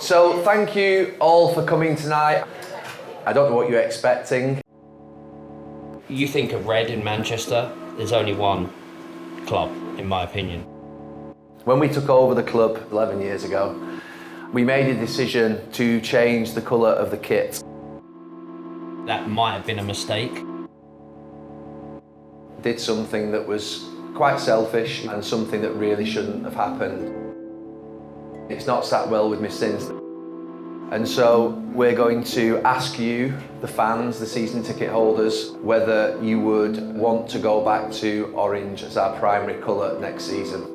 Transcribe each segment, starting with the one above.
So thank you all for coming tonight. I don't know what you're expecting. You think of red in Manchester, there's only one club, in my opinion. When we took over the club 11 years ago, we made a decision to change the colour of the kit. That might have been a mistake. Did something that was quite selfish and something that really shouldn't have happened. It's not sat well with me since. And so we're going to ask you, the fans, the season ticket holders, whether you would want to go back to orange as our primary colour next season.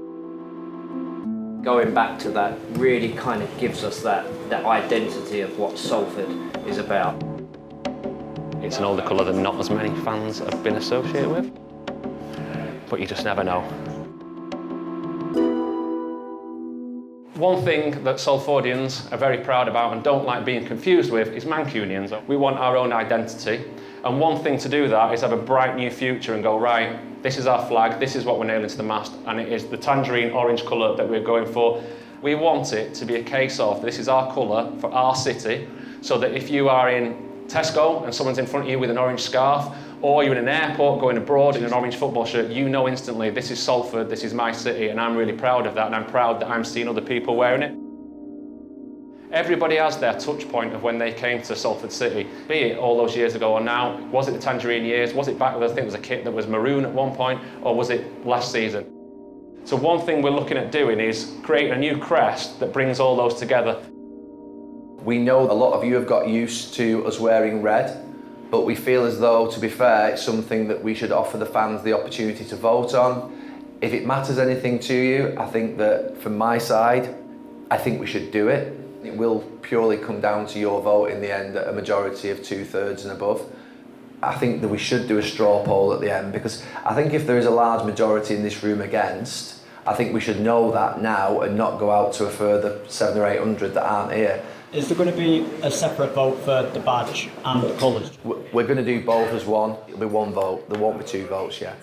Going back to that really kind of gives us that identity of what Salford is about. It's an older colour that not as many fans have been associated with, but you just never know. One thing that Salfordians are very proud about and don't like being confused with is Mancunians. We want our own identity, and one thing to do that is have a bright new future and go, right, this is our flag, this is what we're nailing to the mast, and it is the tangerine orange colour that we're going for. We want it to be a case of this is our colour for our city, so that if you are in Tesco and someone's in front of you with an orange scarf, or you're in an airport going abroad in an orange football shirt, you know instantly this is Salford, this is my city, and I'm really proud of that, and I'm proud that I'm seeing other people wearing it. Everybody has their touch point of when they came to Salford City, be it all those years ago or now. Was it the Tangerine years? Was it back when I think it was a kit that was maroon at one point, or was it last season? So one thing we're looking at doing is create a new crest that brings all those together. We know a lot of you have got used to us wearing red, but we feel as though, to be fair, it's something that we should offer the fans the opportunity to vote on. If it matters anything to you, I think that from my side, I think we should do it. It will purely come down to your vote in the end, at a majority of 2/3 and above. I think that we should do a straw poll at the end, because I think if there is a large majority in this room against, I think we should know that now and not go out to a further 700 or 800 that aren't here. Is there going to be a separate vote for the badge and the colours? We're going to do both as one. It'll be one vote. There won't be two votes, yeah.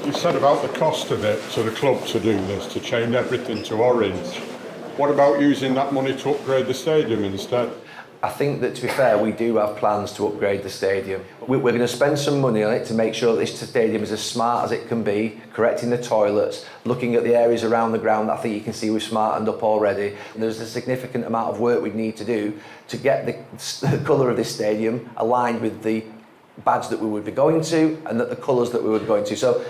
You said about the cost of it to the club to do this, to change everything to orange. What about using that money to upgrade the stadium instead? I think that, to be fair, we do have plans to upgrade the stadium. We're going to spend some money on it to make sure that this stadium is as smart as it can be, correcting the toilets, looking at the areas around the ground that I think you can see we've smartened up already. And there's a significant amount of work we'd need to do to get the colour of this stadium aligned with the badge that we would be going to and the colours that we would be going to. So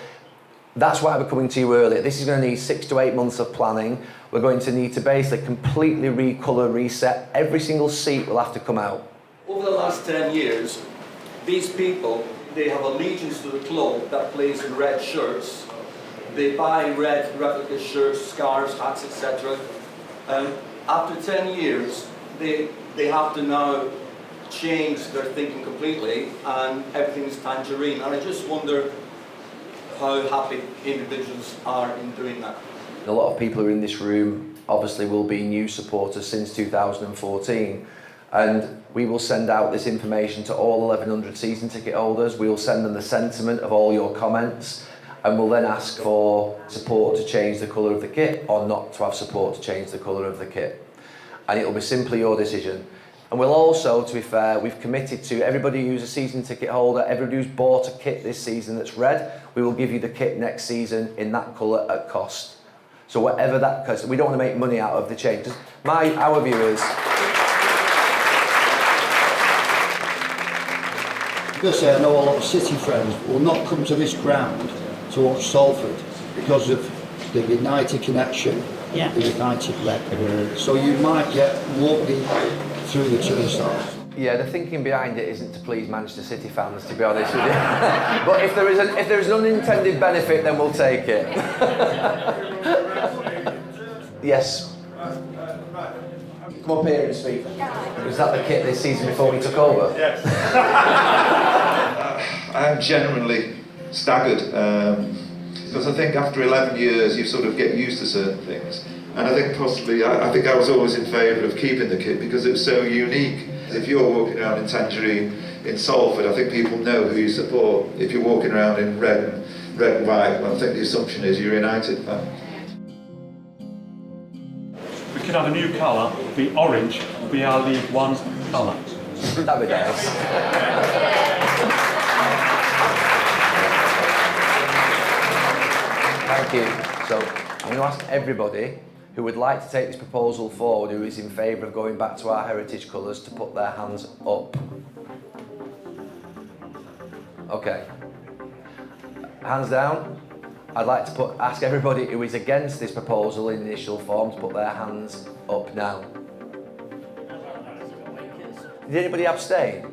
that's why we're coming to you earlier. This is going to need 6 to 8 months of planning. We're going to need to basically completely recolour, reset. Every single seat will have to come out. Over the last 10 years, these people, they have allegiance to the club that plays in red shirts. They buy red replica shirts, scarves, hats, etc. After 10 years, they have to now change their thinking completely, and everything is tangerine. And I just wonder how happy individuals are in doing that. A lot of people who are in this room obviously will be new supporters since 2014, and we will send out this information to all 1100 season ticket holders. We will send them the sentiment of all your comments, and we'll then ask for support to change the colour of the kit or not to have support to change the colour of the kit. And it'll be simply your decision. And we'll also, to be fair, we've committed to everybody who's a season ticket holder, everybody who's bought a kit this season that's red, we will give you the kit next season in that colour at cost. So whatever that costs, we don't want to make money out of the change. Our view is... Because I know a lot of City friends will not come to this ground to watch Salford because of the United connection, the United red. So you might get walking through the turnstiles. Yeah, the thinking behind it isn't to please Manchester City fans, to be honest with you. But if there is an unintended benefit, then we'll take it. Yes. Come up here and speak. Was that the kit this season before we took over? Yes. I'm genuinely staggered because I think after 11 years you sort of get used to certain things, and I think possibly I think I was always in favour of keeping the kit because it was so unique. If you're walking around in tangerine in Salford, I think people know who you support. If you're walking around in red and white, well, I think the assumption is you're a United fan. We could have a new colour, be orange, be our League One colour. That'd be nice. Thank you. So I'm going to ask everybody who would like to take this proposal forward, who is in favour of going back to our heritage colours, to put their hands up. Okay. Hands down. I'd like to ask everybody who is against this proposal in initial form to put their hands up now. Did anybody abstain?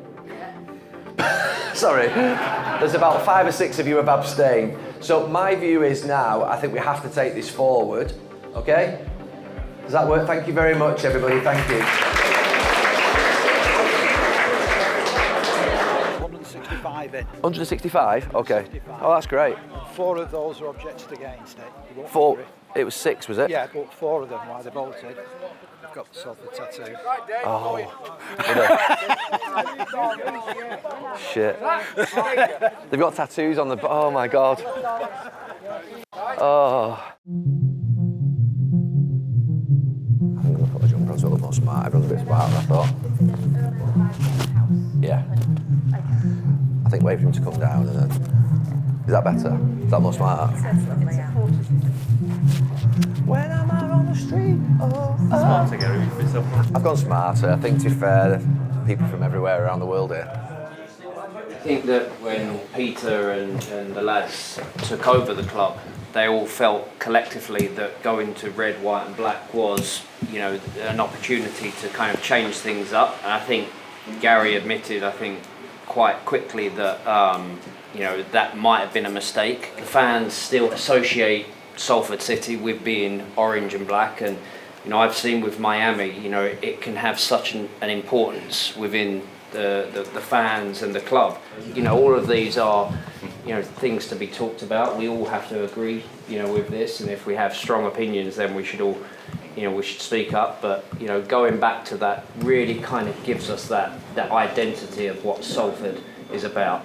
Sorry. There's about 5 or 6 of you have abstained. So my view is now, I think we have to take this forward. Okay? Does that work? Thank you very much, everybody. Thank you. 165 in. 165? Okay. 165. Oh, that's great. 4 of those are objected against it. You won't 4. agree. It was 6, was it? Yeah, but 4 of them, why they bolted, I've got the Salford tattoo. Oh. Shit. They've got tattoos on the... Oh, my God. Oh. I'm going to put a jumper on so it looks more smart. Everyone's a bit smarter than I thought. Yeah. I think wait for him to come down and then... Is that better? Is that more smart? When I'm out on the street, I've gone smarter. I think, to be fair, people from everywhere around the world here. I think that when Peter and the lads took over the club, they all felt collectively that going to red, white and black was, you know, an opportunity to kind of change things up. And I think Gary admitted, I think, quite quickly that, you know, that might have been a mistake. The fans still associate Salford City with being orange and black, and you know, I've seen with Miami, you know, it can have such an importance within the fans and the club. You know, all of these are, you know, things to be talked about. We all have to agree, you know, with this, and if we have strong opinions, then we should all, you know, we should speak up. But you know, going back to that really kind of gives us that identity of what Salford is about.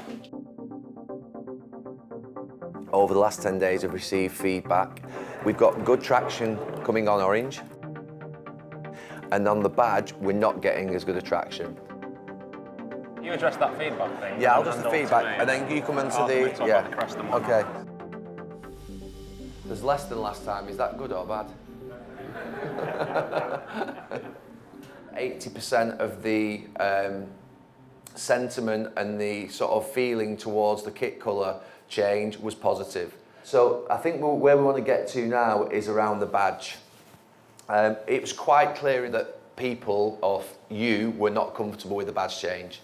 Over the last 10 days, I've received feedback. We've got good traction coming on orange. And on the badge, we're not getting as good a traction. You address that feedback thing. Yeah, I'll just the feedback, and then you come into the... Yeah, okay. There's less than last time. Is that good or bad? 80% of the sentiment and the sort of feeling towards the kit colour change was positive. So I think where we want to get to now is around the badge. It was quite clear that people, or you, were not comfortable with the badge change.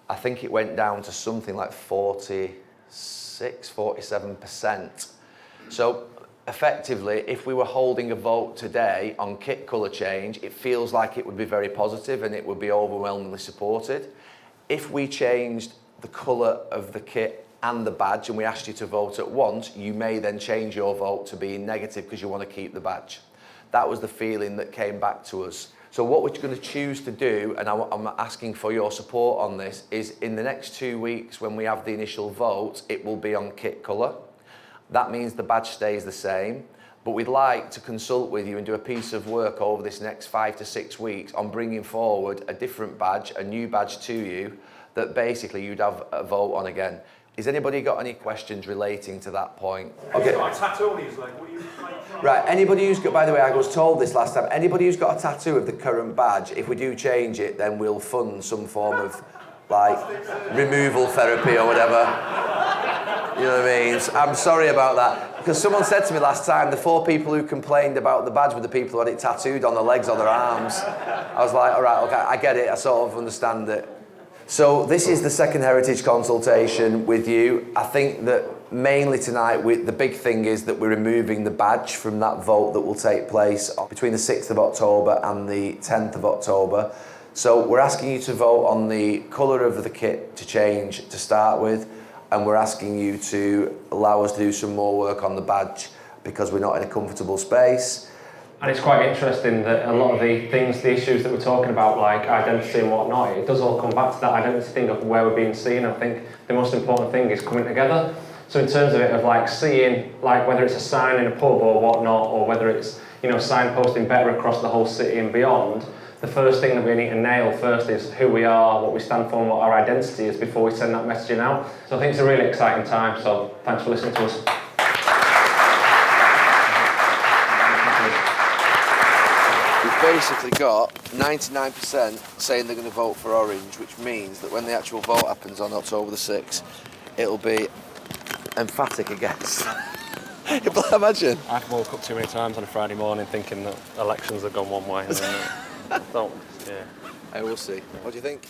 I think it went down to something like 47%. So effectively, if we were holding a vote today on kit colour change, it feels like it would be very positive and it would be overwhelmingly supported. If we changed the colour of the kit and the badge and we asked you to vote at once, you may then change your vote to being negative because you want to keep the badge. That was the feeling that came back to us. So what we're going to choose to do, and I'm asking for your support on this, is in the next 2 weeks when we have the initial vote, it will be on kit colour. That means the badge stays the same, but we'd like to consult with you and do a piece of work over this next 5 to 6 weeks on bringing forward a different badge, a new badge to you, that basically you'd have a vote on again. Has anybody got any questions relating to that point? Okay. Got a tattoo on his leg. Right, anybody who's got, by the way, I was told this last time, anybody who's got a tattoo of the current badge, if we do change it, then we'll fund some form of, like, removal therapy or whatever. You know what I mean? So I'm sorry about that. Because someone said to me last time, the 4 people who complained about the badge were the people who had it tattooed on their legs or their arms. I was like, all right, okay, I get it, I sort of understand it. So this is the second heritage consultation with you. I think that mainly tonight, the big thing is that we're removing the badge from that vote that will take place between the 6th of October and the 10th of October. So we're asking you to vote on the colour of the kit to change to start with, and we're asking you to allow us to do some more work on the badge because we're not in a comfortable space. And it's quite interesting that a lot of the things, the issues that we're talking about, like identity and whatnot, it does all come back to that identity thing of where we're being seen. I think the most important thing is coming together. So in terms of it, of like seeing, like whether it's a sign in a pub or whatnot, or whether it's, signposting better across the whole city and beyond, the first thing that we need to nail first is who we are, what we stand for and what our identity is before we send that messaging out. So I think it's a really exciting time, so thanks for listening to us. We've basically got 99% saying they're going to vote for Orange, which means that when the actual vote happens on October the 6th, it'll be emphatic against. Imagine. I've woke up too many times on a Friday morning thinking that elections have gone one way and then don't, yeah. I will see. What do you think?